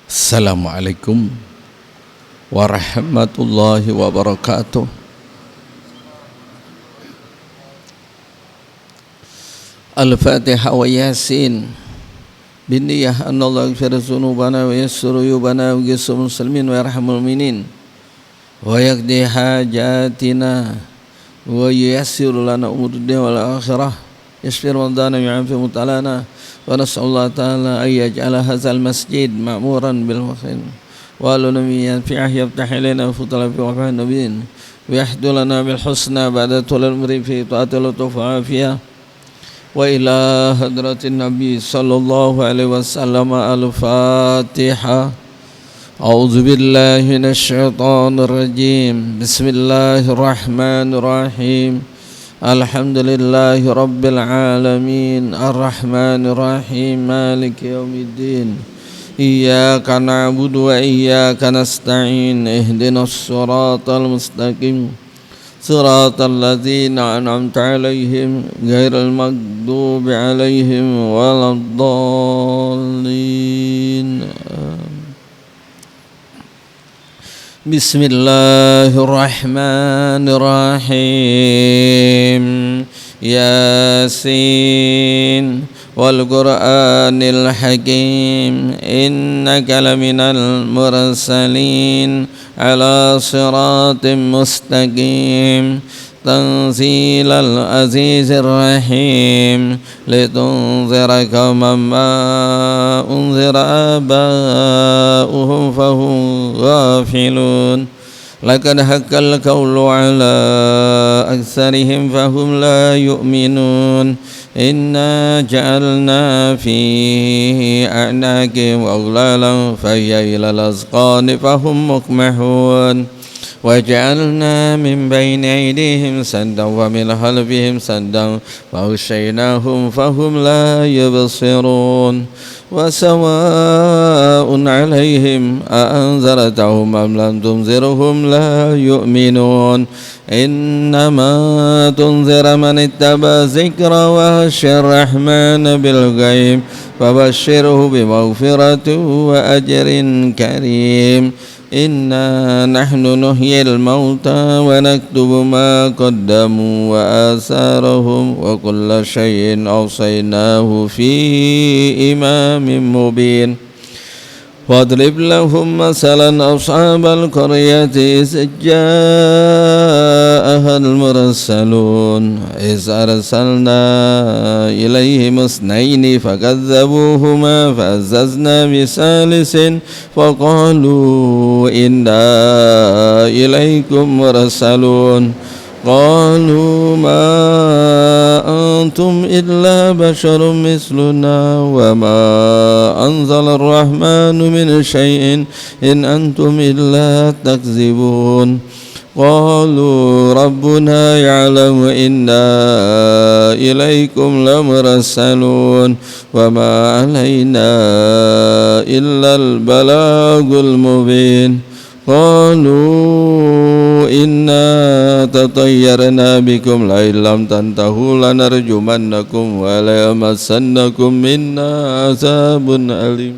Assalamualaikum warahmatullahi wabarakatuh. Al-Fatihah wa Yasin. Binniyah anallahu yaghfiru dzunubana wa yassuru yubana wa yassuru muslimin wa yarhamul mu'minin wa yaqdi hajatina wa yassiru lana umur dunya wal akhirah yashfir wadana yu'afi mutalana. Wa nas'alullah ta'ala an yaj'ala hadzal masjid ma'muran bil khair wa alunamiyan fi yaftah lana futala fi wafah nabiyyin wa yahdu lana bil husna ba'da tulal umri fi ta'atil lutuf wa afiyah wa ila hadratin nabi sallallahu alaihi wasallam. Al-Fatihah. A'udzu billahi minasyaitonir rajim. Bismillahirrahmanirrahim. Alhamdulillahi rabbil alamin arrahmanir rahim maliki yaumiddin iyyaka na'budu wa iyyaka nasta'in ihdinas siratal mustaqim siratal ladzina an'amta 'alaihim ghairil maghdubi 'alaihim waladdallin. Bismillahirrahmanirrahim. Yasin wal Qur'anil hakim innaka laminal mursalin ala siratim mustaqim tanzilal azizir rahim litunzira qauman ma unzira aba'uhum fahum ghafilun laqad haqqal qawlu ala aktsarihim fahum la yu'minun inna ja'alna fi a'naqihim aghlalan fahiya ilal azqani fahum muqmahun وجعلنا من بين أيديهم سدا ومن خلفهم سدا فغشيناهم فهم لا يبصرون وسواء عليهم أأنذرتهم أم لم تنذرهم لا يؤمنون إنما تنذر من اتبع الذكر وخشي الرحمن بالغيب فبشره بمغفرة وأجر كريم إنا نحن نحيي الموتى ونكتب ما قدموا وآثارهم وكل شيء أوصيناه في إمام مبين واضرب لهم مثلا أصحاب القرية إذ جاءها المرسلون إذ أرسلنا إليهم اثنين فكذبوهما فعززنا بثالث فقالوا إنا إليكم مرسلون قالوا ما أنتم إلا بشر مثلنا وما أنزل الرحمن من شيء إن أنتم إلا تكذبون قالوا ربنا يعلم إنا إليكم لمرسلون وما علينا إلا البلاغ المبين قالوا إنا تطيرنا بكم لئن لم تنتهوا لنرجمنكم وليمسنكم منا عذاب أليم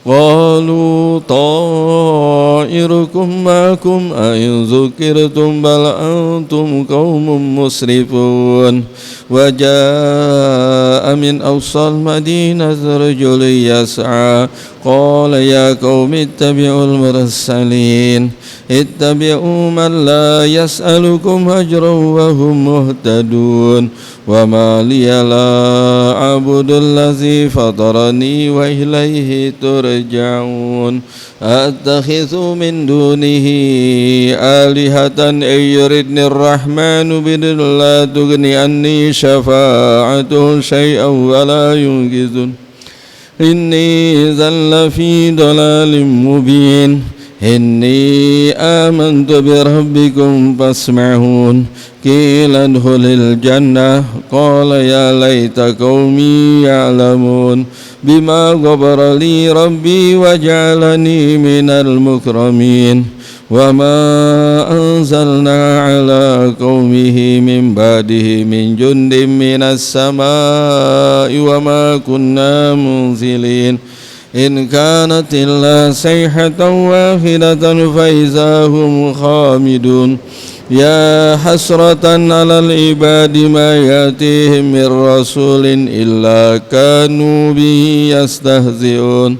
قالوا طائركم معكم أئن ذكرتم بل أنتم قوم مسرفون وجاء من أقصى المدينة رجل يسعى قال يا قوم اتبعوا المرسلين اتبعوا من لا يسألكم أجرا وهم مهتدون وما لي لا أعبد الذي فطرني وإليه ترجعون أتخذ من دونه آلهة إن يردني الرحمن بضر لا تغني عني شفاعتهم شيئا ولا ينقذون إني إذا لفي ضلال مبين إني آمنت بربكم فاسمعون قيل ادخل الجنة قال يا ليت قومي يعلمون بما غفر لي ربي وجعلني من المكرمين وما أنزلنا على قومه من بعده من جند من السماء وما كنا منزلين إن كانت إلا صيحة واحدة فإذا هم خامدون يا حسرة على العباد ما يأتيهم من رسول إلا كانوا به يستهزئون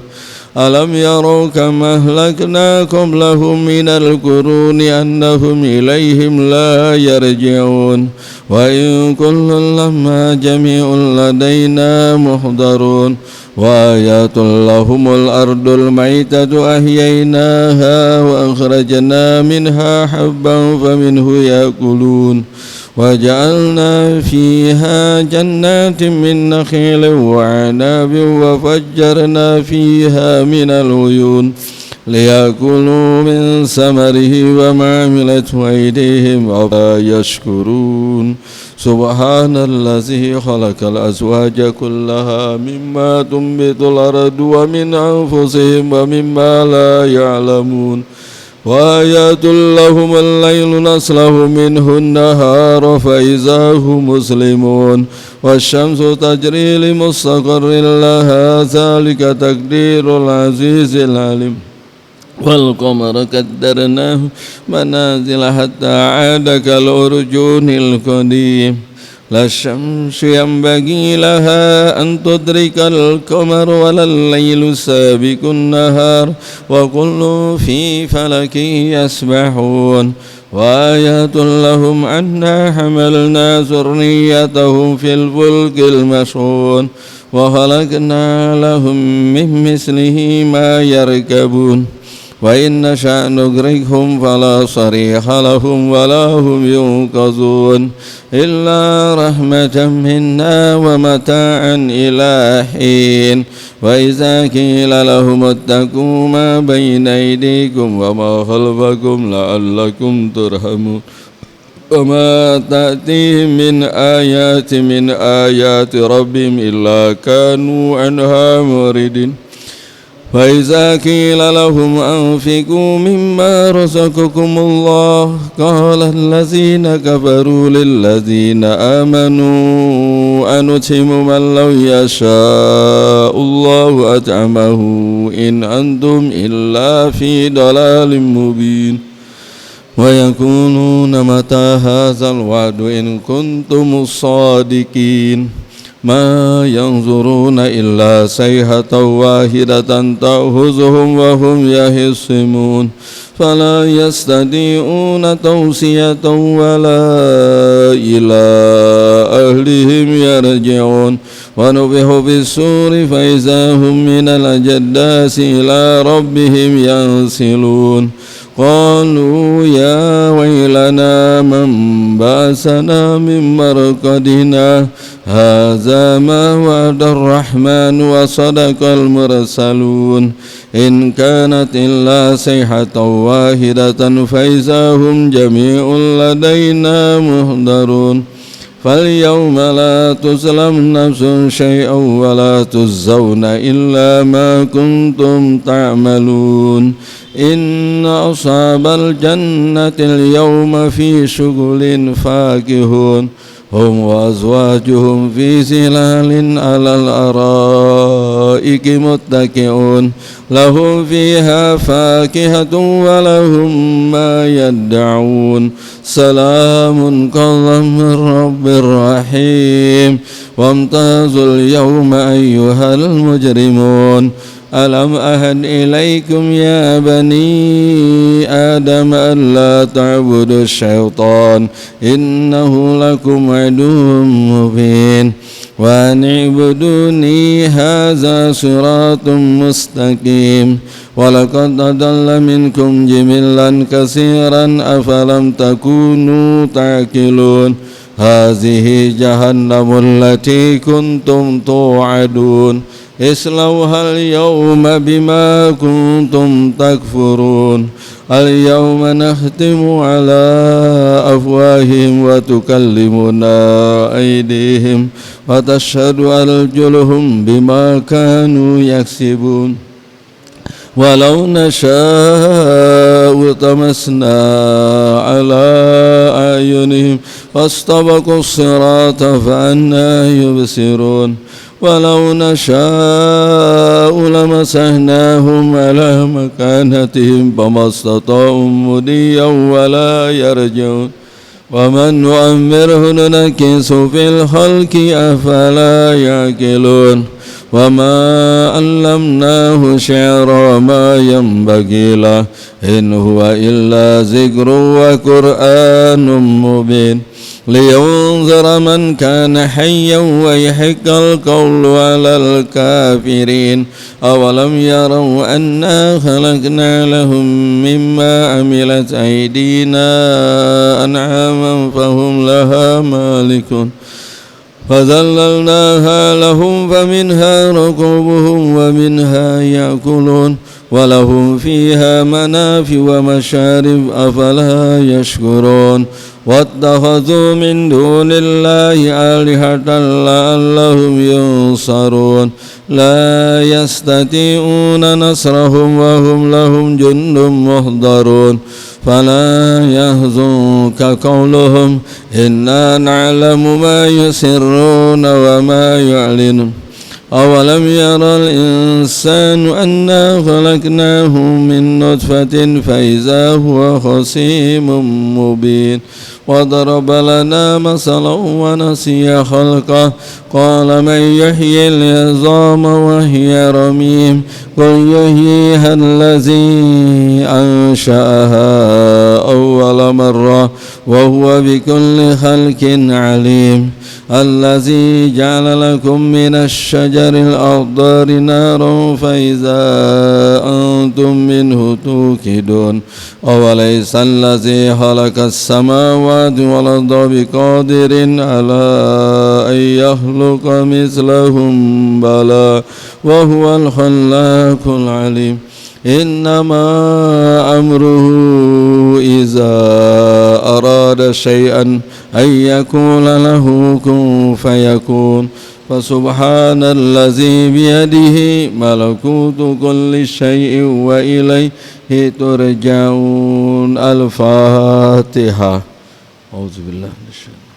ألم يروا كم أهلكنا قبلهم من القرون أنهم إليهم لا يرجعون وإن كل لما جميع لدينا محضرون وآيات لهم الأرض الميتة أحييناها وأخرجنا منها حبا فمنه يأكلون وجعلنا فيها جنات من نخيل وعناب وفجرنا فيها من العيون ليأكلوا من ثمره وما عملته أيديهم ولا يشكرون سبحان الذي خلق الأزواج كلها مما تنبت الأرض ومن أنفسهم ومما لا يعلمون وآيات لهم الليل نسلخ منه النهار فإذا هم مسلمون والشمس تجري لمستقر لها ذلك تقدير العزيز العليم والقمر قدرناه منازل حتى عاد كالأرجون القديم لا الشمس ينبغي لها أن تدرك القمر ولا الليل سابق النهار وكل في فلك يسبحون وآيات لهم أنا حملنا ذريتهم في الفلك المشحون وخلقنا لهم من مثله ما يركبون وإن نشأ نغرقهم فلا صريخ لهم ولا هم ينقذون إلا رحمة منا ومتاعا إلى حين وإذا قيل لهم اتقوا ما بين أيديكم وما خلفكم لعلكم ترحمون وما تأتيهم من آيات ربهم إلا كانوا عنها معرضين وإذا قيل لهم أنفقوا مما رزقكم الله قال الذين كفروا للذين آمنوا أنطعم من لو يشاء الله أطعمه إن أنتم إلا في ضلال مبين ويقولون متى هذا الوعد إن كنتم صادقين ما ينظرون إلا صيحة واحدة تأخذهم وهم يخصمون فلا يستطيعون توصية ولا إلى أهلهم يرجعون ونفخ في الصور فإذا هم من الأجداث إلى ربهم ينسلون قالوا يا ويلنا من بعثنا من مرقدنا هذا ما وعد الرحمن وصدق المرسلون إن كانت إلا صيحة واحدة فإذا هم جميع لدينا محضرون فاليوم لا تظلم نفس شيئا ولا تجزون إلا ما كنتم تعملون إن أصحاب الجنة اليوم في شغل فاكهون هم وأزواجهم في ظلال على الأرائك متكئون لهم فيها فاكهة ولهم ما يدعون سلام قولا من رب رحيم وامتازوا اليوم أيها المجرمون ألم أهد إليكم يا بني آدم ألا تعبدوا الشيطان إنه لكم عدو مبين وأن اعبدوني هذا صراط مستقيم ولقد أضل منكم جبلا كثيرا أفلم تكونوا تعقلون هذه جهنم التي كنتم توعدون اصلوها اليوم بما كنتم تكفرون اليوم نختم على أفواههم وتكلمنا أيديهم وتشهد أرجلهم بما كانوا يكسبون ولو نشاء فطمسنا على أعينهم فاستبقوا الصراط فأنى يبصرون ولو نشاء لمسحناهم على مكانتهم فما استطاعوا مضيا ولا يرجعون ومن نؤمره ننكسه في الخلق أفلا يعقلون وما علمناه شعر وما ينبغي له إن هو إلا ذكر وقرآن مبين لينذر من كان حيا ويحق القول على الكافرين أولم يروا أنا خلقنا لهم مما عملت أيدينا أنعاما فهم لها مالكون فذللناها لهم فمنها ركوبهم ومنها يأكلون ولهم فيها منافع ومشارب أفلا يشكرون واتخذوا من دون الله آلهة لعلهم ينصرون لا يستطيعون نصرهم وهم لهم جند محضرون فلا يحزنك قولهم إنا نعلم ما يسرون وما يعلنون أولم يرى الإنسان أنا خلقناه من نطفة فإذا هو خصيم مبين وضرب لنا مثلا ونسي خلقه قال من يحيي العظام وهي رميم قل يحييها الذي أنشأها أول مرة وهو بكل خلق عليم الذي جعل لكم من الشجر الأخضر نارا فإذا أنتم منه توقدون أوليس الذي خلق السماوات والأرض بقادر على أن يخلق مثلهم بلى وهو الخلاق العليم إنما أمره إذا أراد شيئا أن يقول له كن فيكون فسبحان الذي بيده ملكوت كل شيء وإليه ترجعون. الفاتحة. أعوذ بالله من الشيطان.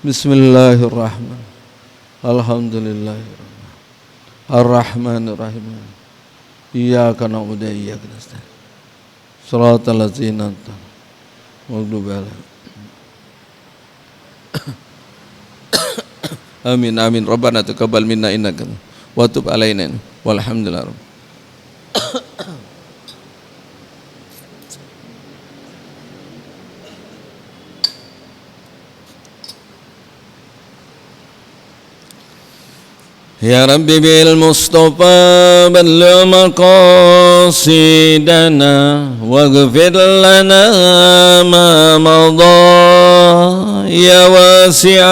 بسم الله الرحمن الحمد لله الرحمن الرحيم إياك نعبد وإياك نستعين صراط الذين أنعمت المغضوب عليهم آمين آمين ربنا تقبل منا إنك وتب علينا والحمد لله رب يا ربي بالمصطفى بلغ مقاصدنا واغفر لنا ما مضى يا واسع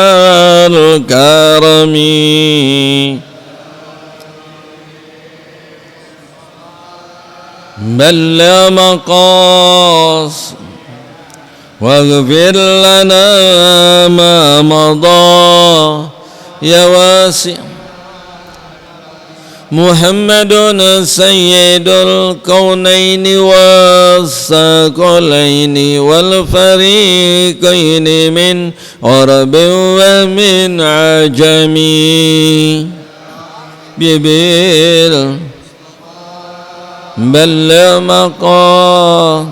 الكرم بلغ مقاصدنا واغفر لنا ما مضى يا واسع محمد سيد الكونين والثقلين والفريقين من عرب ومن عجم ببيل بلغ مقام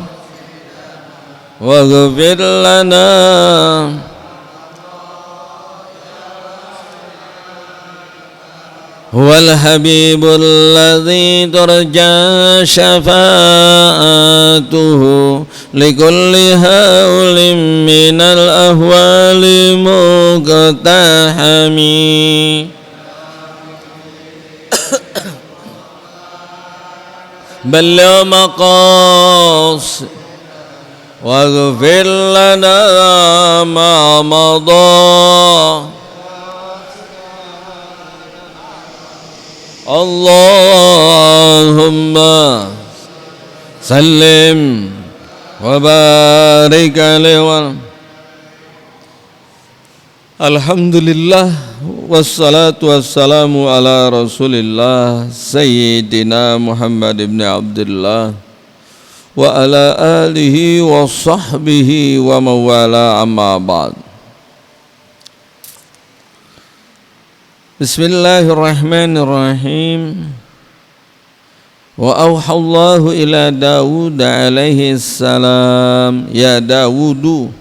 واغفر لنا هو الحبيب الذي ترجى شفاعته لكل هول من الأهوال مقتحم بلغ مقاصد واغفر لنا ما مضى اللهم سلم وبارك عليه. Alhamdulillah wassalatu wassalamu ala Rasulillah Sayyidina Muhammad ibn Abdullah وعلى آله وصحبه ومن والاه أما بعد. بسم الله الرحمن الرحيم. وأوحى الله إلى داود عليه السلام يا داود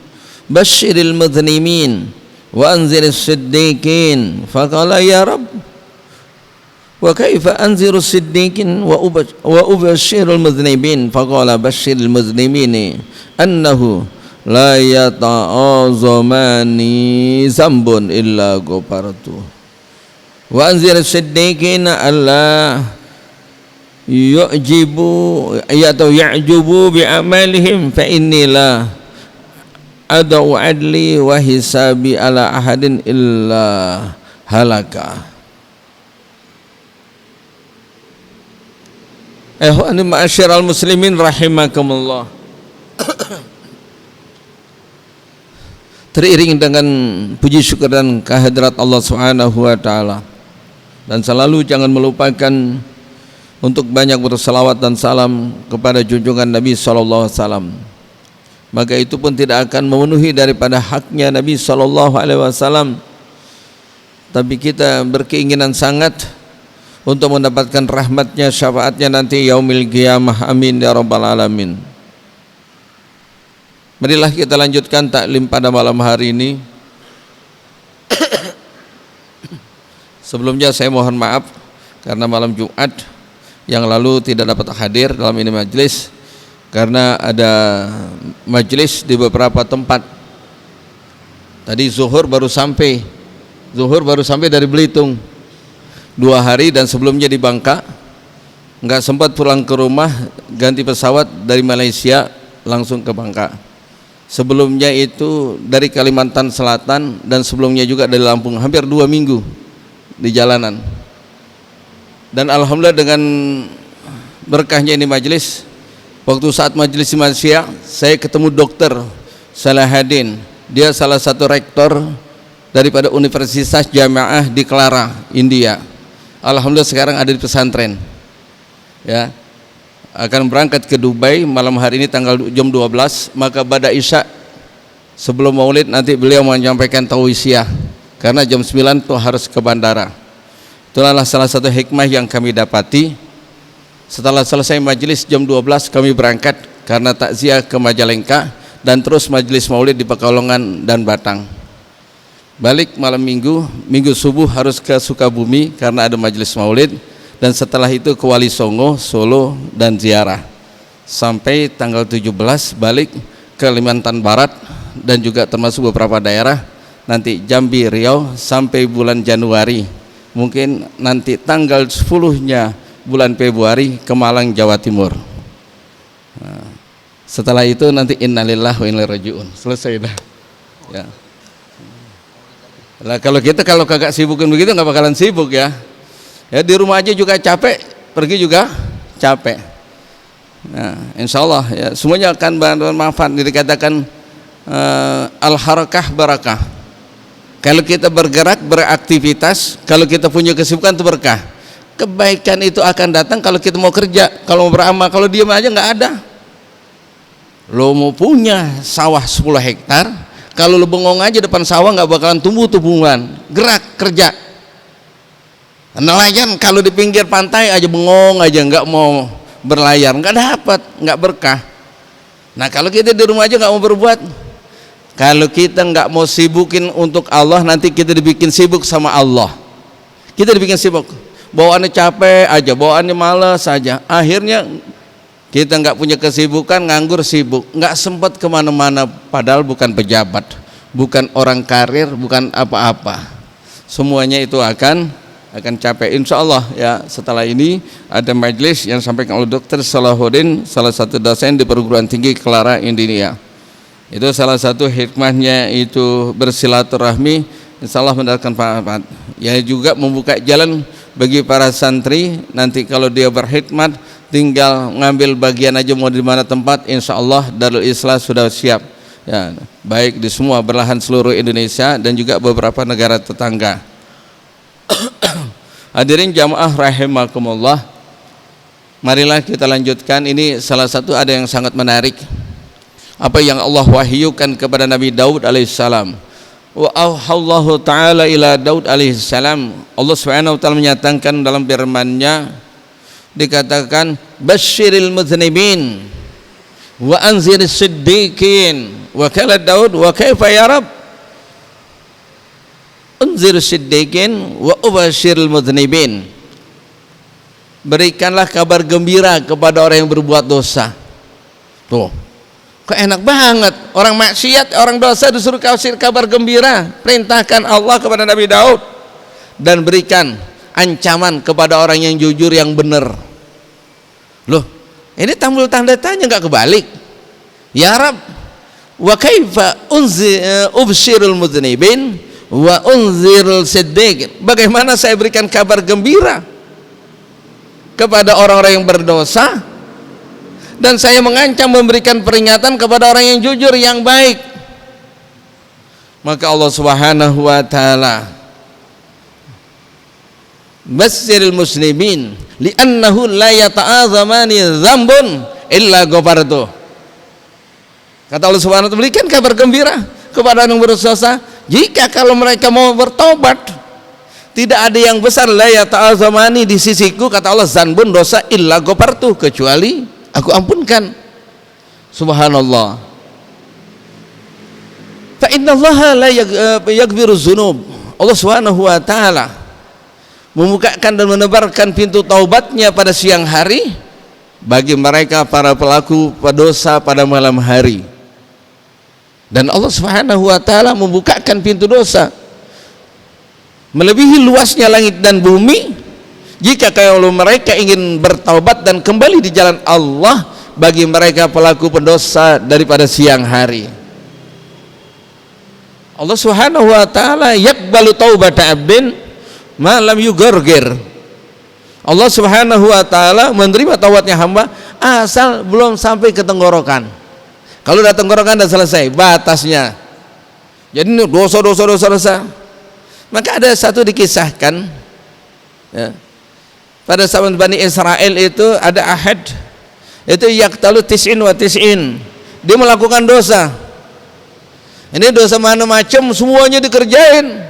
بشر المذنبين وأنذر الصديقين فقال يا رب وكيف أنذر الصديقين وأبشر المذنبين فقال بشر المذنبين أنه لا يتعاظمني ذنب إلا غفرته وأنذر الصديقين ألا يعجبوا بعملهم فإني لا أدعو عدلي وحسابي على أحد إلا هلكا. Ikhwani ma'asyiral muslimin rahimakumullah. Teriring dengan puji syukur dan kehadirat Allah Subhanahu wa taala, dan selalu jangan melupakan untuk banyak berselawat dan salam kepada junjungan Nabi sallallahu alaihi wasallam. Maka itu pun tidak akan memenuhi daripada haknya Nabi sallallahu alaihi wasallam, tapi kita berkeinginan sangat untuk mendapatkan rahmatnya, syafaatnya nanti yaumil qiyamah. Amin ya rabbal alamin. Marilah kita lanjutkan taklim pada malam hari ini. Sebelumnya saya mohon maaf karena malam Jumat yang lalu tidak dapat hadir dalam ini majelis karena ada majelis di beberapa tempat. Tadi zuhur baru sampai dari Belitung 2 hari, dan sebelumnya di Bangka, nggak sempat pulang ke rumah, ganti pesawat dari Malaysia langsung ke Bangka. Sebelumnya itu dari Kalimantan Selatan, dan sebelumnya juga dari Lampung, hampir 2 minggu di jalanan. Dan alhamdulillah dengan berkahnya ini majelis, waktu saat majelis di Malaysia saya ketemu Dr. Salahuddin. Dia salah satu rektor daripada Universitas Jamaah di Clara, India. Alhamdulillah sekarang ada di pesantren, ya, akan berangkat ke Dubai malam hari ini tanggal jam 12. Maka pada Isya sebelum maulid nanti beliau menyampaikan tausiah, karena jam 9 tuh harus ke bandara. Itulah salah satu hikmah yang kami dapati. Setelah selesai majelis jam 12 kami berangkat karena takziah ke Majalengka, dan terus majelis maulid di Pekalongan dan Batang. Balik malam minggu subuh harus ke Sukabumi karena ada majelis maulid, dan setelah itu ke Wali Songo, Solo, dan ziarah. Sampai tanggal 17 balik ke Kalimantan Barat dan juga termasuk beberapa daerah, nanti Jambi, Riau, sampai bulan Januari. Mungkin nanti tanggal 10-nya bulan Februari ke Malang, Jawa Timur. Nah, setelah itu nanti innalillahi wa inna ilaihi raji'un. Selesai dah. Ya. Lah kalau kita kalau kagak sibukin begitu nggak bakalan sibuk ya. Ya di rumah aja juga capek, pergi juga capek. Nah, insyaallah ya semuanya akan bermanfaat. Dikatakan al-harakah barakah. Kalau kita bergerak, beraktivitas, kalau kita punya kesibukan itu berkah. Kebaikan itu akan datang kalau kita mau kerja, kalau mau beramal. Kalau diam aja nggak ada. Lo mau punya sawah 10 hektar, kalau lo bengong aja depan sawah nggak bakalan tumbuh tumbuhan. Gerak, kerja. Nelayan kalau di pinggir pantai aja bengong aja, nggak mau berlayar, nggak dapat, nggak berkah. Nah kalau kita di rumah aja nggak mau berbuat, kalau kita nggak mau sibukin untuk Allah, nanti kita dibikin sibuk sama Allah. Kita dibikin sibuk, bawaannya capek aja, bawaannya malas aja. Akhirnya kita nggak punya kesibukan, nganggur sibuk, nggak sempat kemana-mana. Padahal bukan pejabat, bukan orang karir, bukan apa-apa. Semuanya itu akan capek. Insya Allah ya setelah ini ada majelis yang sampaikan oleh Dr. Salahuddin, salah satu dosen di perguruan tinggi Clara, India. Itu salah satu hikmahnya itu bersilaturahmi, insyaallah mendapatkan manfaat. Ya juga membuka jalan bagi para santri, nanti kalau dia berkhidmat tinggal ngambil bagian aja mau di mana tempat, insyaallah Darul Islah sudah siap. Ya, baik di semua belahan seluruh Indonesia dan juga beberapa negara tetangga. Hadirin jamaah rahimakumullah, Marilah kita lanjutkan. Ini salah satu ada yang sangat menarik, apa yang Allah wahyukan kepada Nabi Daud alaihissalam. Wa auhallahu ta'ala ila Daud alaihissalam. Allah subhanahu wa ta'ala menyatakan dalam firman-Nya, dikatakan basyiril mudznibin wa anziris siddiqin. Wa qala Daud wa kaifa ya Rabb unzir siddiqin wa ubasyiril mudznibin. Berikanlah kabar gembira kepada orang yang berbuat dosa. Tuh, kok enak banget, orang maksiat, orang dosa disuruh kasih kabar gembira. Perintahkan Allah kepada Nabi Daud. Dan berikan ancaman kepada orang yang jujur, yang benar. Loh, ini tambul tanda tanya, nggak kebalik. Ya Rab, wa kaifa ubsyirul mudznibin wa unzirul siddiqin. Bagaimana saya berikan kabar gembira kepada orang-orang yang berdosa, dan saya mengancam memberikan peringatan kepada orang yang jujur, yang baik. Maka Allah subhanahu wa ta'ala basyiril muslimin li'annahu la yata'azamani dzambun illa ghafartu. Kata Allah subhanahu wa ta'ala, berikan kabar gembira kepada orang yang berdosa, jika kalau mereka mau bertobat, tidak ada yang besar la yata'azamani di sisiku, kata Allah, zanbun, dosa, illa ghafartu, kecuali aku ampunkan. Subhanallah. Fa innallaha la yaghfiru dzunub. Allah subhanahu wa ta'ala membukakan dan menebarkan pintu taubatnya pada siang hari bagi mereka para pelaku dosa pada malam hari. Dan Allah subhanahu wa ta'ala membukakan pintu dosa melebihi luasnya langit dan bumi, jika kalau mereka ingin bertaubat dan kembali di jalan Allah, bagi mereka pelaku pendosa daripada siang hari. Allah subhanahu wa ta'ala yakbalu taubata abdin ma lam yughargir. Allah subhanahu wa ta'ala menerima taubatnya hamba asal belum sampai ke tenggorokan. Kalau udah tenggorokan udah selesai batasnya. Jadi ini dosa. Maka ada satu dikisahkan, ya, pada zaman Bani Israel itu ada ahad, itu yaktalu tis'in wa tis'in. Dia melakukan dosa. Ini dosa mana macam, semuanya dikerjain,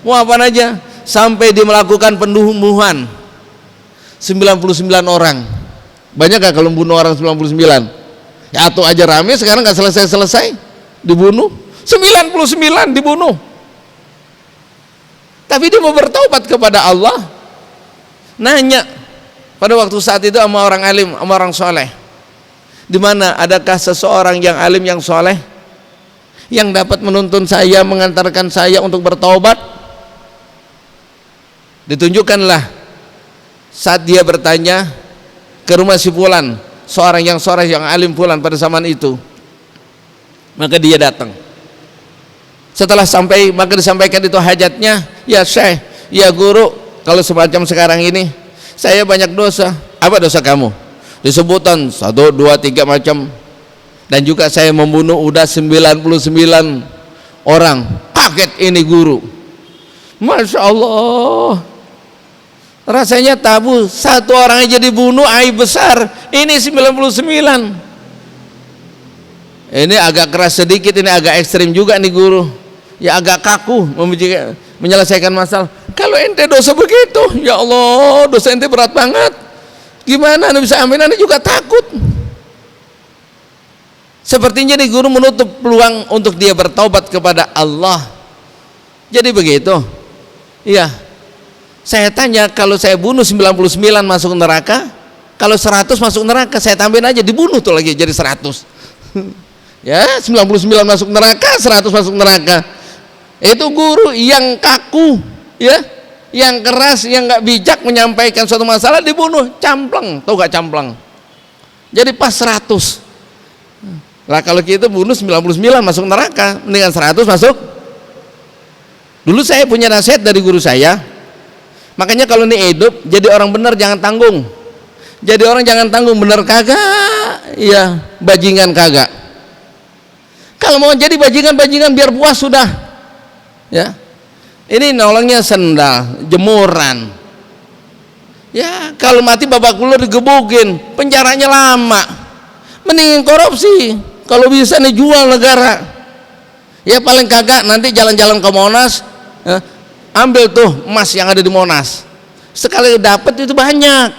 mau apa aja, sampai dia melakukan pembunuhan 99 orang. Banyak gak kalau bunuh orang 99? Ya atau aja rame, sekarang gak selesai-selesai dibunuh 99 dibunuh. Tapi dia mau bertaubat kepada Allah. Nanya pada waktu saat itu sama orang alim, sama orang soleh, di mana adakah seseorang yang alim, yang soleh, yang dapat menuntun saya, mengantarkan saya untuk bertaubat? Ditunjukkanlah saat dia bertanya ke rumah si fulan, seorang yang soleh, yang alim fulan pada zaman itu. Maka dia datang. Setelah sampai, maka disampaikan itu hajatnya. Ya Syekh, ya guru, kalau semacam sekarang ini saya banyak dosa. Apa dosa kamu? Disebutan 1, 2, 3 macam. Dan juga saya membunuh udah 99 orang. Kaget ini guru. Masya Allah, rasanya tabu, satu orang aja dibunuh, aib besar. Ini 99. Ini agak keras sedikit, ini agak ekstrim juga nih guru. Ya agak kaku menyelesaikan masalah. Kalau ente dosa begitu, ya Allah, dosa ente berat banget. Gimana anda bisa amin? Anda juga takut. Sepertinya nih guru menutup peluang untuk dia bertaubat kepada Allah. Jadi begitu. Iya. Saya tanya, kalau saya bunuh 99 masuk neraka, kalau 100 masuk neraka, saya tambahin aja, dibunuh tuh lagi jadi 100. Ya, 99 masuk neraka, 100 masuk neraka. Itu guru yang kaku, ya, yang keras, yang nggak bijak menyampaikan suatu masalah, dibunuh, campleng, tau gak campleng? Jadi pas 100. Lah kalau kita bunuh 99 masuk neraka, mendingan 100 masuk. Dulu saya punya nasihat dari guru saya, makanya kalau ini hidup jadi orang benar jangan tanggung. Jadi orang jangan tanggung, bener kagak, ya bajingan kagak. Kalau mau jadi bajingan biar puas sudah. Ya, ini nolongnya sendal, jemuran. Ya, kalau mati babak belur digebukin, penjaranya lama. Mending korupsi. Kalau bisa nih jual negara. Ya paling kagak nanti jalan-jalan ke Monas, ambil tuh emas yang ada di Monas. Sekali dapat itu banyak.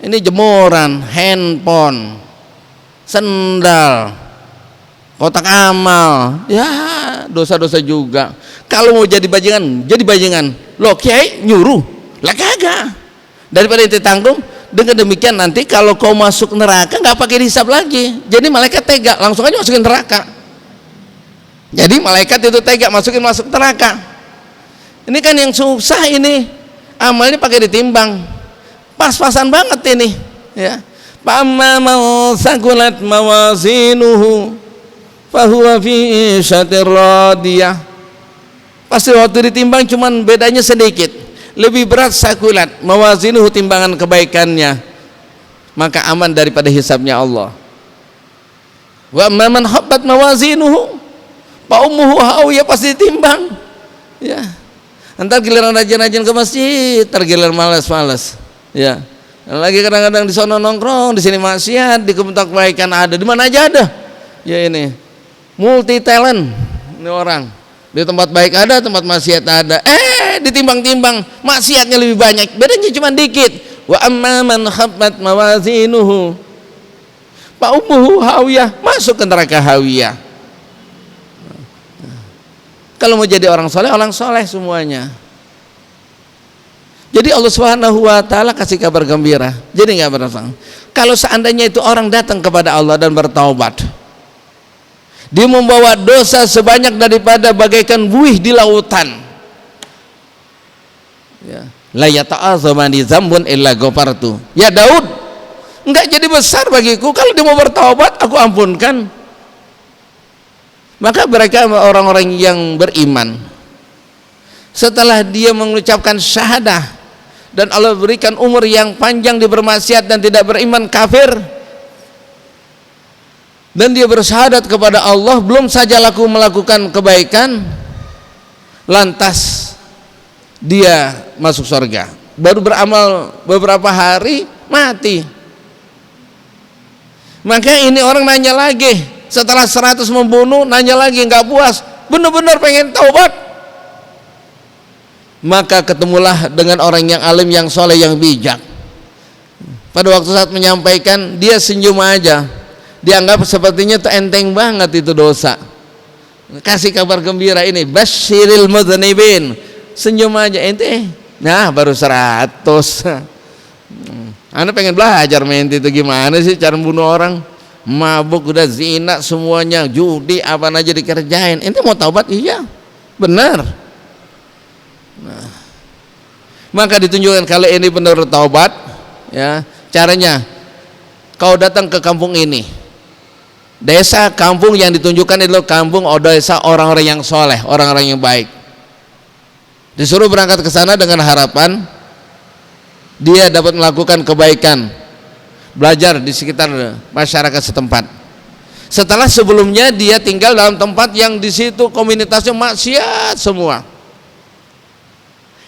Ini jemuran, handphone, sendal, kotak amal. Ya, dosa-dosa juga. Kalau mau jadi bajingan, jadi bajingan. Loh, Kiai nyuruh. Lah kagak. Daripada itu tanggung, dengan demikian nanti kalau kau masuk neraka nggak pakai dihisab lagi. Jadi malaikat tega, langsung aja masukin neraka. Jadi malaikat itu tega masuk neraka. Ini kan yang susah ini. Amalnya pakai ditimbang. Pas-pasan banget ini, ya. Pamma mau sakulat mawazinuhu fahuwa fi isyatir radiyah. Pasti waktu ditimbang cuman bedanya sedikit. Lebih berat sakulat mawazinuhu, timbangan kebaikannya, maka aman daripada hisabnya Allah. Wa man habbat mawazinuhu fa ummuhu hawiyah, pasti ditimbang. Ya. Entar giliran rajin-rajin ke masjid, tergiliran malas-malas. Ya. Lagi kadang-kadang di sono nongkrong, di sini maksiat, di kebentak kebaikan ada, di mana aja ada. Ya ini multi talent ini orang. Di tempat baik ada, tempat maksiat ada. Ditimbang-timbang maksiatnya lebih banyak, bedanya cuma dikit. Wa amma man khaffat mawazinuhu fa ummuhu hawiyah, masuk ke neraka hawiyah. Kalau mau jadi orang soleh semuanya. Jadi Allah Subhanahu wa taala kasih kabar gembira. Jadi enggak berasang. Kalau seandainya itu orang datang kepada Allah dan bertaubat, dia membawa dosa sebanyak daripada bagaikan buih di lautan. Ya. La yata'azamani dzambun illa ghafartu. Ya Daud, enggak jadi besar bagiku kalau dia mau bertaubat aku ampunkan. Maka mereka orang-orang yang beriman, setelah dia mengucapkan syahadah dan Allah berikan umur yang panjang di bermaksiat dan tidak beriman, kafir, dan dia bersyahadat kepada Allah, belum saja melakukan kebaikan, lantas dia masuk surga, baru beramal beberapa hari mati. Maka ini orang nanya lagi, setelah 100 membunuh, nanya lagi, nggak puas, benar-benar pengen taubat. Maka ketemulah dengan orang yang alim, yang soleh, yang bijak. Pada waktu saat menyampaikan, dia senyum aja, dianggap sepertinya itu enteng banget itu dosa. Kasih kabar gembira ini, basyiril mudznibin, senyum aja ente. Nah baru 100. Anda pengen belajar mente itu gimana sih cara bunuh orang, mabuk, udah zina semuanya, judi apa aja dikerjain. Ente mau taubat? Iya benar. Nah, maka ditunjukkan kalau ini benar taubat, ya caranya kau datang ke kampung ini, desa kampung yang ditunjukkan itu kampung desa orang-orang yang soleh, orang-orang yang baik. Disuruh berangkat ke sana dengan harapan dia dapat melakukan kebaikan, belajar di sekitar masyarakat setempat. Setelah sebelumnya dia tinggal dalam tempat yang di situ komunitasnya maksiat semua.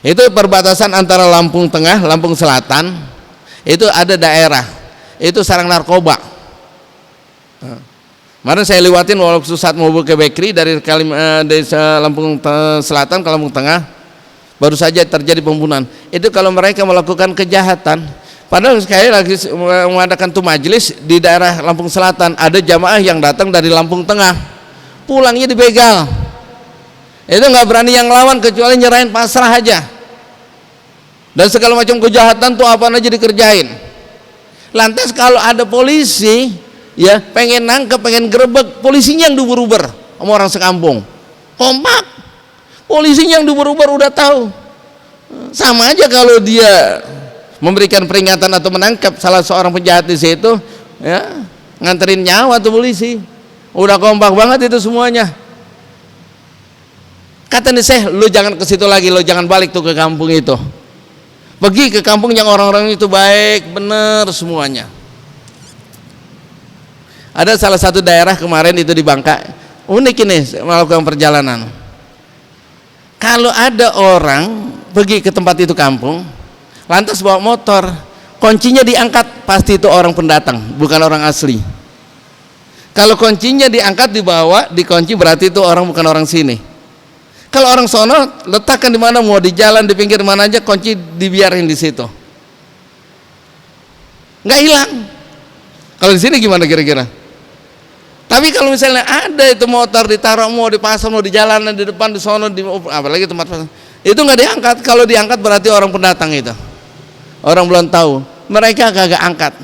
Itu perbatasan antara Lampung Tengah, Lampung Selatan. Itu ada daerah, itu sarang narkoba. Kemarin saya lewatin waktu saat mau ke bakery dari desa Lampung Selatan ke Lampung Tengah, baru saja terjadi pembunuhan. Itu kalau mereka melakukan kejahatan, padahal sekali lagi mengadakan tuh majelis di daerah Lampung Selatan, ada jamaah yang datang dari Lampung Tengah, pulangnya dibegal. Itu nggak berani yang lawan kecuali nyerahin pasrah aja. Dan segala macam kejahatan tuh apa aja dikerjain. Lantas kalau ada polisi, ya pengen nangkep, pengen gerebek, polisinya yang diuber-uber sama orang sekampung. Kompak, polisinya yang diuber-uber udah tahu. Sama aja kalau dia memberikan peringatan atau menangkap salah seorang penjahat di situ, ya nganterin nyawa tuh polisi. Udah kompak banget itu semuanya. Kata nih Syekh, lu jangan ke situ lagi, lu jangan balik tuh ke kampung itu. Pergi ke kampung yang orang-orang itu baik, bener semuanya. Ada salah satu daerah kemarin itu di Bangka, unik ini melakukan perjalanan. Kalau ada orang pergi ke tempat itu kampung, lantas bawa motor, kuncinya diangkat, pasti itu orang pendatang, bukan orang asli. Kalau kuncinya diangkat, dibawa, dikunci, berarti itu orang bukan orang sini. Kalau orang sono, letakkan di mana, mau di jalan, di pinggir mana aja, kunci dibiarin di situ, nggak hilang. Kalau di sini gimana kira-kira? Tapi kalau misalnya ada itu motor ditaruh, mau di pasar, mau di jalanan, di depan, di sono, apalagi tempat pasar, itu nggak diangkat. Kalau diangkat berarti orang pendatang itu, orang belum tahu, mereka kagak angkat.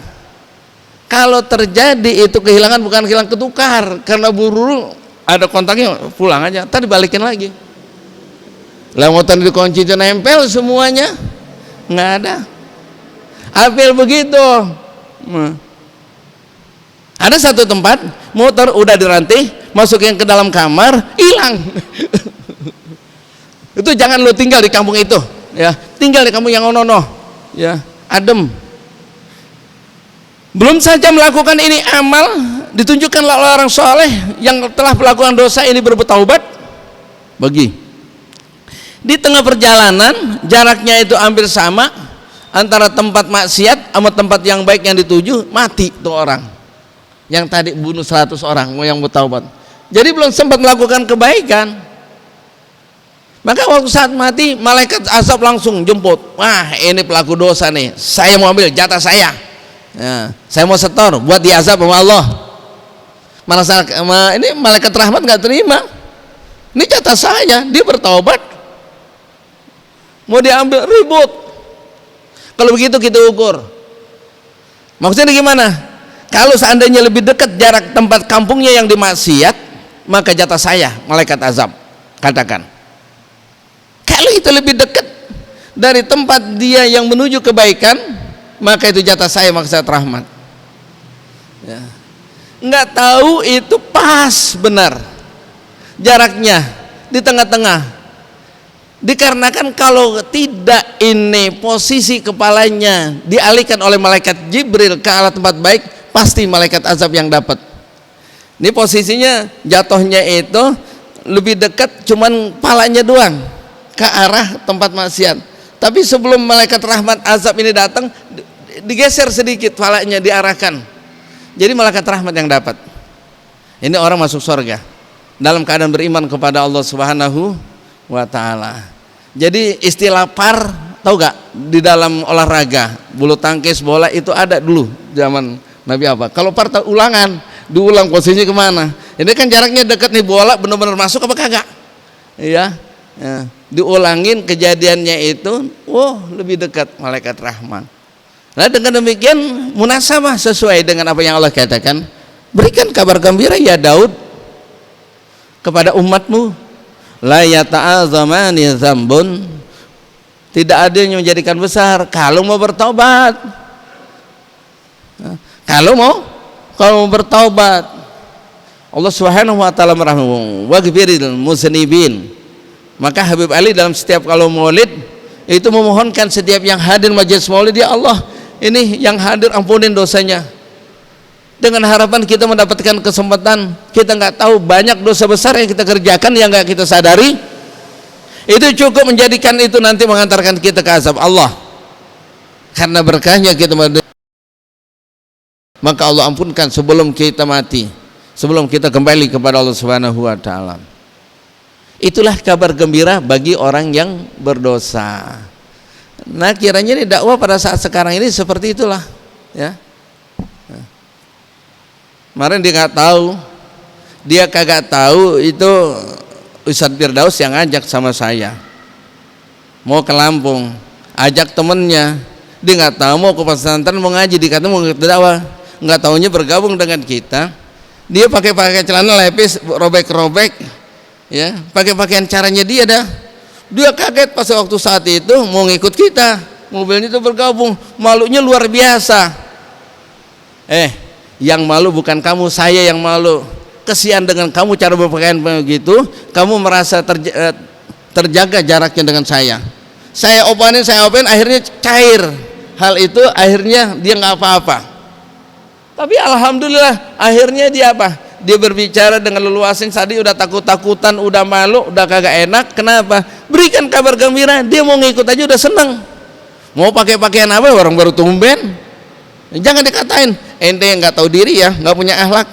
Kalau terjadi itu kehilangan, bukan hilang, ketukar, karena buru ada kontaknya, pulang aja, tadi balikin lagi. Lah motor dikunci itu nempel semuanya, nggak ada. Apel begitu. Ada satu tempat motor udah dirantai, masukin ke dalam kamar, hilang. Itu jangan lo tinggal di kampung itu, ya. Tinggal di kampung yang ono-ono, ya, adem. Belum saja melakukan ini amal, ditunjukkanlah oleh orang soleh yang telah melakukan dosa ini bertaubat. Bagi di tengah perjalanan, jaraknya itu hampir sama antara tempat maksiat sama tempat yang baik yang dituju, mati tuh orang yang tadi bunuh 100 orang yang bertaubat. Jadi belum sempat melakukan kebaikan, maka waktu saat mati malaikat azab langsung jemput. Wah, ini pelaku dosa nih, saya mau ambil jatah saya, ya, saya mau setor buat diazab sama Allah. Ini malaikat rahmat nggak terima, ini jatah saya, dia bertaubat, mau diambil, ribut. Kalau begitu kita ukur, maksudnya gimana? Kalau seandainya lebih dekat jarak tempat kampungnya yang dimaksiat, maka jatah saya malaikat azab, katakan. Kalau itu lebih dekat dari tempat dia yang menuju kebaikan, maka itu jatah saya malaikat rahmat, ya. Nggak tahu itu pas benar jaraknya di tengah-tengah. Dikarenakan kalau tidak ini posisi kepalanya dialihkan oleh malaikat Jibril ke arah tempat baik, pasti malaikat azab yang dapat. Ini posisinya jatuhnya itu lebih dekat, cuman palanya doang ke arah tempat maksiat. Tapi sebelum malaikat rahmat azab ini datang, digeser sedikit palanya, diarahkan. Jadi malaikat rahmat yang dapat. Ini orang masuk surga dalam keadaan beriman kepada Allah Subhanahu wa ta'ala. Jadi istilah par, tahu gak, di dalam olahraga bulu tangkis, bola itu ada dulu zaman Nabi apa? Kalau par ulangan, diulang posisinya kemana? Ini kan jaraknya dekat nih, bola benar-benar masuk apa kagak? Iya, ya, diulangin kejadiannya itu, lebih dekat malaikat rahman. Nah dengan demikian munasabah sesuai dengan apa yang Allah katakan, berikan kabar gembira ya Daud kepada umatmu, la yata'azamani dzambun, tidak ada yang menjadikan besar kalau mau bertobat. Kalau mau bertobat, Allah Subhanahu wa taala merahmu wa ghfiril muznibin. Maka Habib Ali dalam setiap kalau maulid itu memohonkan setiap yang hadir majelis maulid, ya Allah, ini yang hadir ampunin dosanya. Dengan harapan kita mendapatkan kesempatan, kita nggak tahu banyak dosa besar yang kita kerjakan yang nggak kita sadari, itu cukup menjadikan itu nanti mengantarkan kita ke azab Allah. Karena berkahnya kita, maka Allah ampunkan sebelum kita mati, sebelum kita kembali kepada Allah Subhanahu wa ta'ala. Itulah kabar gembira bagi orang yang berdosa. Nah kiranya ini dakwah pada saat sekarang ini seperti itulah, ya. Kemarin dia kagak tahu itu Ustadz Firdaus yang ajak sama saya mau ke Lampung, ajak temennya, dia nggak tahu mau ke pesantren, mau ngaji, dikata mau ke dakwah, nggak taunya bergabung dengan kita. Dia pakai celana lepis, robek-robek, ya, pakai pakaian caranya dia dah. Dia kaget pas waktu saat itu mau ngikut kita, mobilnya itu bergabung, malunya luar biasa. Yang malu bukan kamu, saya yang malu. Kesian dengan kamu cara berpakaian begitu, kamu merasa terjaga jaraknya dengan saya. Saya opanin, akhirnya cair. Hal itu akhirnya dia nggak apa-apa. Tapi alhamdulillah akhirnya dia apa? Dia berbicara dengan leluasa. Tadi udah takut-takutan, udah malu, udah kagak enak. Kenapa? Berikan kabar gembira, dia mau ngikut aja udah senang. Mau pakai pakaian apa orang baru tumben. Jangan dikatain ente yang nggak tahu diri ya, nggak punya akhlak.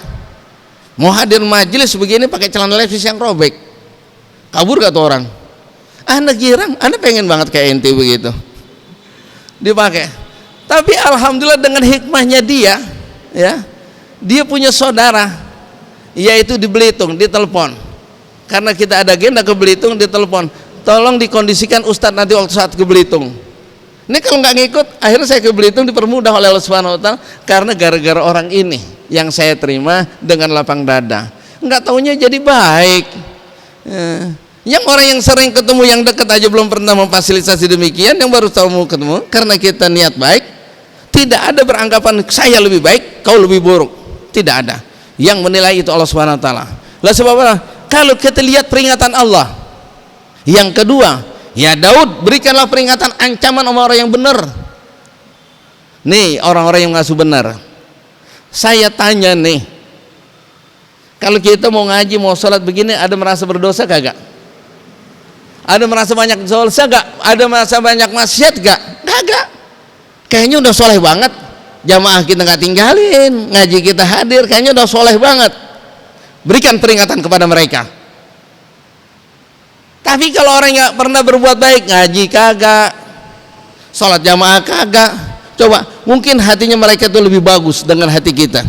Mau hadir majelis begini pakai celana levis yang robek, kabur kata orang. Anda girang, Anda pengen banget kayak ente begitu dipakai. Tapi alhamdulillah dengan hikmahnya dia, ya, dia punya saudara, yaitu di Belitung, ditelepon. Karena kita ada agenda ke Belitung, ditelepon. Tolong dikondisikan Ustadz nanti waktu saat ke Belitung. Ini kalau nggak ngikut, akhirnya saya ke Belitung dipermudah oleh Allah Subhanahu Wa Taala karena gara-gara orang ini yang saya terima dengan lapang dada. Nggak taunya jadi baik. Yang orang yang sering ketemu yang dekat aja belum pernah memfasilitasi demikian, yang baru tahu mau ketemu karena kita niat baik. Tidak ada beranggapan saya lebih baik, kau lebih buruk. Tidak ada. Yang menilai itu Allah Subhanahu Wa Taala. Lah sebab apa? Kalau kita lihat peringatan Allah. Yang kedua, ya Daud, berikanlah peringatan ancaman orang-orang yang benar. Nih orang-orang yang ngasuh benar. Saya tanya nih, kalau kita mau ngaji, mau sholat begini, ada merasa berdosa kagak? Ada merasa banyak dosa gak? Ada merasa banyak maksiat gak? Kagak. Kayaknya udah soleh banget. Jamaah kita nggak tinggalin, ngaji kita hadir, kayaknya udah soleh banget. Berikan peringatan kepada mereka. Tapi kalau orang yang pernah berbuat baik, ngaji kagak, sholat jamaah kagak, coba mungkin hatinya mereka itu lebih bagus dengan hati kita.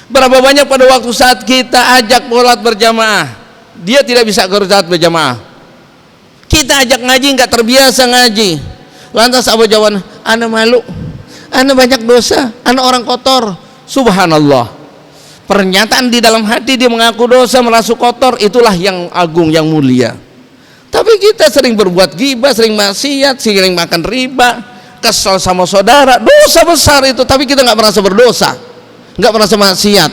Berapa banyak pada waktu saat kita ajak sholat berjamaah, dia tidak bisa sholat berjamaah. Kita ajak ngaji nggak terbiasa ngaji, lantas apa jawaban? Ana malu, ana banyak dosa, ana orang kotor. Subhanallah. Pernyataan di dalam hati dia mengaku dosa, merasa kotor, itulah yang agung, yang mulia. Tapi kita sering berbuat ghibah, sering maksiat, sering makan riba, kesal sama saudara, dosa besar itu. Tapi kita nggak merasa berdosa, nggak merasa maksiat.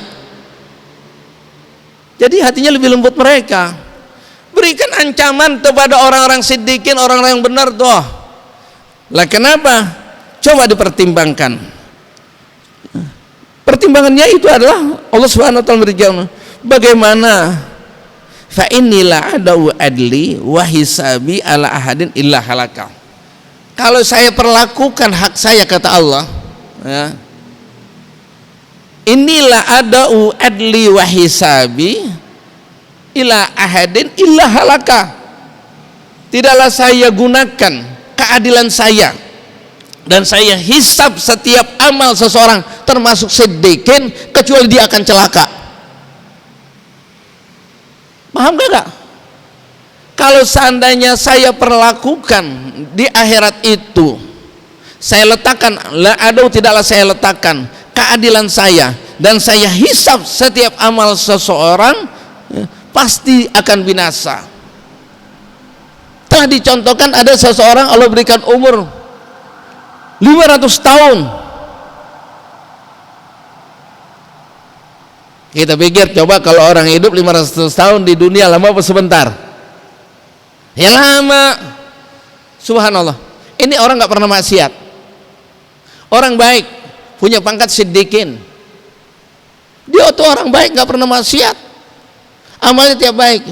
Jadi hatinya lebih lembut mereka. Berikan ancaman kepada orang-orang siddiqin, orang-orang yang benar tuh. Lah kenapa? Coba dipertimbangkan. Pertimbangannya itu adalah Allah Subhanahu wa taala berjawab, bagaimana fa inilah adau adli wa hisabi ala ahadin illa halaka. Kalau saya perlakukan hak saya, kata Allah, ya, inilah adau adli wa hisabi ila ahadin illa halaka. Tidaklah saya gunakan keadilan saya dan saya hisab setiap amal seseorang termasuk siddiqin kecuali dia akan celaka. Paham gak? Kalau seandainya saya perlakukan di akhirat itu, saya letakkan la adu, tidaklah saya letakkan keadilan saya dan saya hisab setiap amal seseorang, ya, pasti akan binasa. Telah dicontohkan ada seseorang Allah berikan umur 500 tahun. Kita pikir coba kalau orang hidup 500 tahun di dunia lama apa sebentar? Ya lama. Subhanallah. Ini orang nggak pernah maksiat. Orang baik, punya pangkat siddiqin. Dia tuh orang baik, nggak pernah maksiat. Amalnya tiap baik.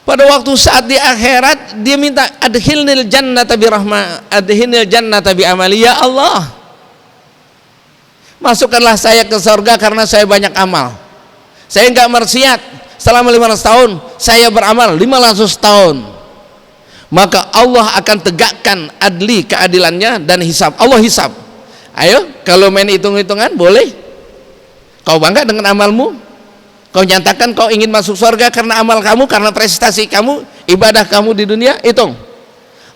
Pada waktu saat di akhirat dia minta adkhilnil jannata bi rahmah, adkhilnil jannata bi amali, ya Allah, masukkanlah saya ke surga karena saya banyak amal. Saya enggak maksiat selama 500 tahun, saya beramal 500 tahun. Maka Allah akan tegakkan adli, keadilannya, dan hisab. Allah hisab. Ayo, kalau main hitung-hitungan boleh. Kau bangga dengan amalmu? Kau nyatakan kau ingin masuk surga karena amal kamu, karena prestasi kamu, ibadah kamu di dunia. Hitung.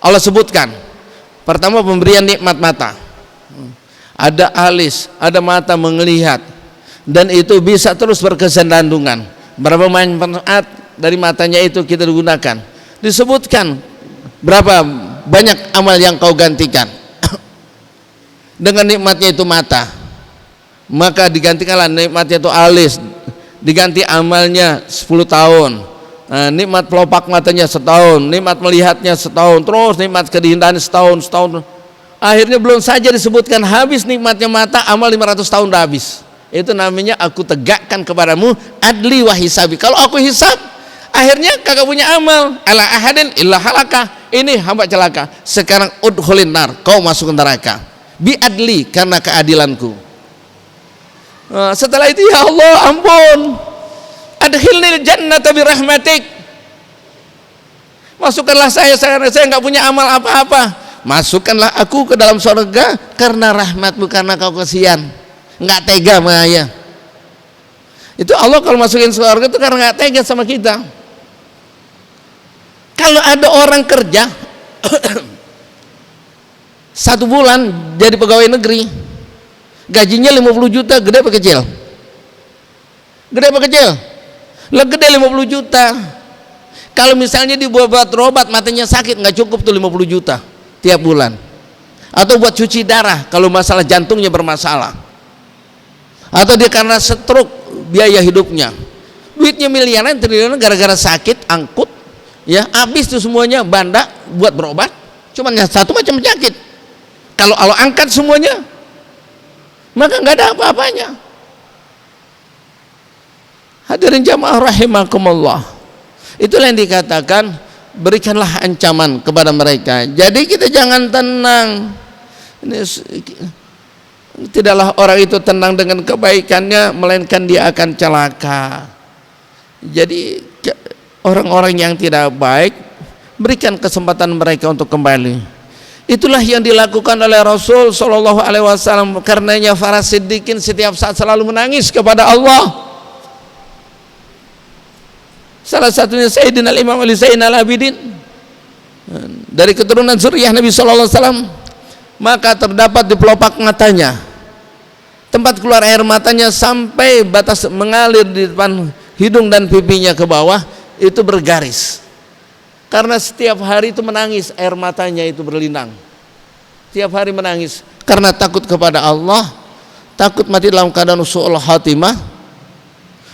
Allah sebutkan. Pertama, pemberian nikmat mata. Ada alis, ada mata melihat, dan itu bisa terus berkesinambungan. Berapa manfaat dari matanya itu kita gunakan. Disebutkan berapa banyak amal yang kau gantikan dengan nikmatnya itu mata. Maka digantikanlah nikmatnya itu alis, diganti amalnya 10 tahun. Nah, nikmat pelopak matanya setahun, nikmat melihatnya setahun, terus nikmat keindahan setahun. Akhirnya belum saja disebutkan habis nikmatnya mata, amal 500 tahun dah habis. Itu namanya aku tegakkan kepadamu adli wa hisabi. Kalau aku hisab, akhirnya kagak punya amal. Ala ahadin illa halaka. ini hamba celaka, sekarang udkhulin nar, kau masuk ke neraka, biadli, karena keadilanku. Setelah itu, ya Allah ampun, adkhilnil jannata birahmatik, masukkanlah saya nggak punya amal apa-apa, masukkanlah aku ke dalam surga karena rahmatmu, karena kau kasihan, nggak tega sama saya. Itu Allah kalau masukin surga itu karena nggak tega sama kita. Kalau ada orang kerja 1 bulan jadi pegawai negeri, gajinya 50 juta, gede apa kecil? Gede apa kecil? Lah gede, 50 juta. Kalau misalnya dibuat obat matanya sakit, nggak cukup tuh 50 juta tiap bulan. Atau buat cuci darah kalau masalah jantungnya bermasalah. Atau dia karena stroke, biaya hidupnya, duitnya miliaran, triliunan, gara-gara sakit angkut, ya habis tuh semuanya, banda buat berobat, cuman satu macam penyakit. Kalau Allah angkat semuanya, maka nggak ada apa-apanya. Hadirin jamaah rahimakumullah, itulah yang dikatakan berikanlah ancaman kepada mereka. Jadi kita jangan tenang. Tidaklah orang itu tenang dengan kebaikannya, melainkan dia akan celaka. Jadi orang-orang yang tidak baik, berikan kesempatan mereka untuk kembali. Itulah yang dilakukan oleh Rasul Shallallahu Alaihi Wasallam. Karenanya para siddiqin setiap saat selalu menangis kepada Allah. Salah satunya Sayyidina Imam Ali Zainal Abidin, dari keturunan zuriyah Nabi Shallallahu Alaihi Wasallam. Maka terdapat di pelopak matanya, tempat keluar air matanya sampai batas mengalir di depan hidung dan pipinya ke bawah, itu bergaris. Karena setiap hari itu menangis, air matanya itu berlinang. Tiap hari menangis karena takut kepada Allah, takut mati dalam keadaan su'ul khatimah.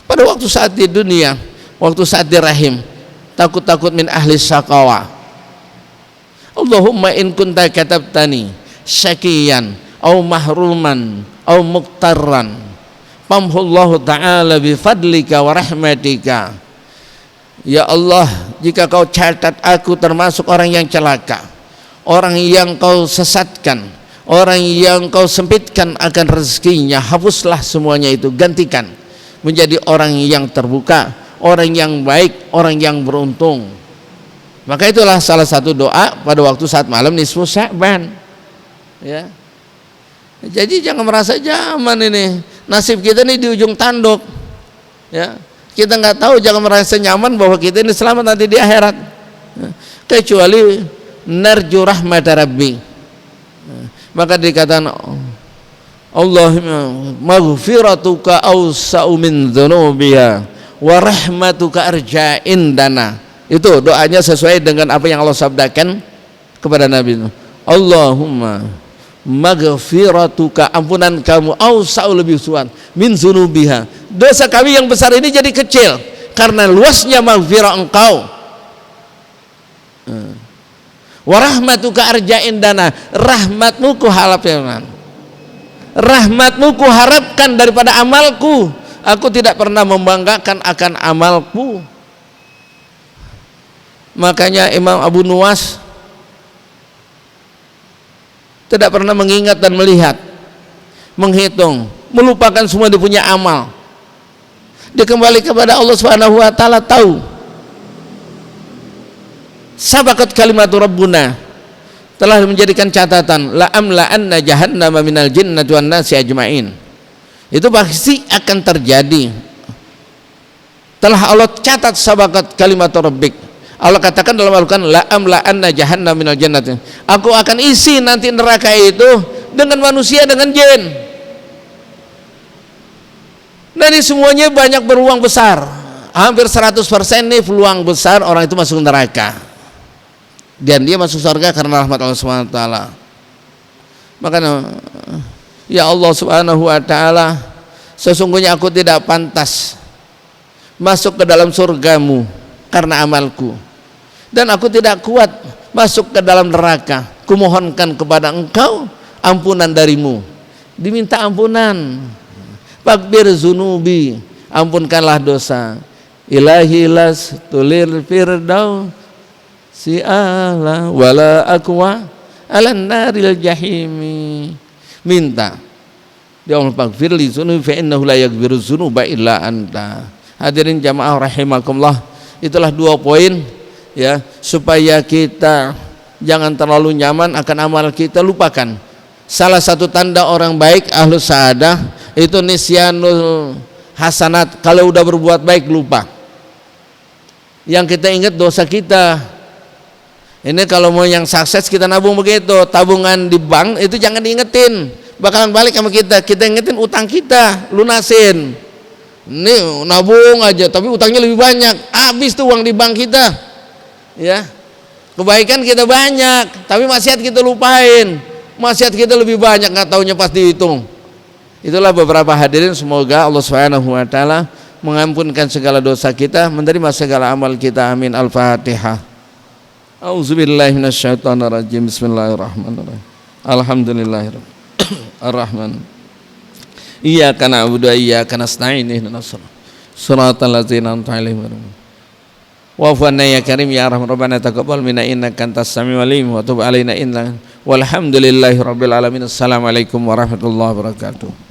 Pada waktu saat di dunia, waktu saat di rahim, takut min ahli syaqawa. Allahumma in kunta katabtani syakiyan au mahruman au muqtarran famhullahu ta'ala bifadlika wa rahmatika. Ya Allah, jika kau catat aku termasuk orang yang celaka, orang yang kau sesatkan, orang yang kau sempitkan akan rezekinya, hapuslah semuanya itu, gantikan menjadi orang yang terbuka, orang yang baik, orang yang beruntung. Maka itulah salah satu doa pada waktu saat malam nisfu Sya'ban, ya. Jadi jangan merasa zaman ini nasib kita ini di ujung tanduk, ya. Kita nggak tahu, jangan merasa nyaman bahwa kita ini selamat nanti di akhirat, kecuali narju rahmat Rabbi. Maka dikatakan Allahumma maghfiratuka awsa'u min dhunubiya wa rahmatuka arja indana. Itu doanya sesuai dengan apa yang Allah sabdakan kepada Nabi. Allahumma maghfiratuka, ampunan kamu, awsa'u, lebih luas, min dhunubiha, dosa kami yang besar ini jadi kecil karena luasnya maghfirah engkau. Wa rahmatuka arja indana, rahmatmu ku harapkan, rahmatmu ku harapkan daripada amalku. Aku tidak pernah membanggakan akan amalku. Makanya Imam Abu Nuwas tidak pernah mengingat dan melihat, menghitung, melupakan semua dia punya amal. Dia kembali kepada Allah Subhanahu wa taala, tahu sabaqat kalimatu rabbuna, telah menjadikan catatan la amla'anna jahannama minal jinnati wan nasi ajma'in. Itu pasti akan terjadi. Telah Allah catat sabaqat kalimatu rabbik. Allah katakan dalam Al-Quran, la amla'anna jahannama minal jannati, aku akan isi nanti neraka itu dengan manusia, dengan jin. Dari semuanya banyak beruang besar, hampir 100% nih peluang besar orang itu masuk neraka, dan dia masuk surga karena rahmat Allah Subhanahu wa taala. Makanya ya Allah Subhanahu wa taala, sesungguhnya aku tidak pantas masuk ke dalam surgamu karena amalku, dan aku tidak kuat masuk ke dalam neraka. Kumohonkan kepada engkau ampunan darimu. Diminta ampunan, fakbir zunubi, ampunkanlah dosa. Ilahi las tulir firdaus si'ala wala aqwa alan naril jahimi. Minta ya Allah, faghfirli dzunubi fa innahu la yaghfiru dzunuba illa anta. Hadirin jamaah rahimakumullah, itulah 2 poin ya, supaya kita jangan terlalu nyaman akan amal kita, lupakan. Salah satu tanda orang baik ahlus sa'adah itu nisyanul hasanat, kalau udah berbuat baik lupa. Yang kita ingat dosa kita. Ini kalau mau yang sukses kita nabung begitu, tabungan di bank itu jangan diingetin, bakalan balik sama kita. Kita ingetin utang kita, lunasin. Ini nabung aja tapi utangnya lebih banyak, habis tuh uang di bank kita. Ya. Kebaikan kita banyak, tapi maksiat kita lupain. Maksiat kita lebih banyak, nggak taunya pas dihitung. Itulah beberapa hadirin, semoga Allah Subhanahu wa taala mengampunkan segala dosa kita, menerima segala amal kita. Amin. Al-Fatihah. A'udzubillahi minasyaitonirrajim. Bismillahirrahmanirrahim. Alhamdulillahirabbil Ar-Rahman. Iyyaka na'budu wa iyyaka nasta'in. Ihdinas siratal ladzina an'amta 'alaihim. Wa'fu 'anna ya karim ya arhamar rabbana taqabbal minna innaka antas samiul 'alim wa tub 'alaina innaka walhamdulillahi rabbil alamin. Assalamualaikum warahmatullahi wabarakatuh.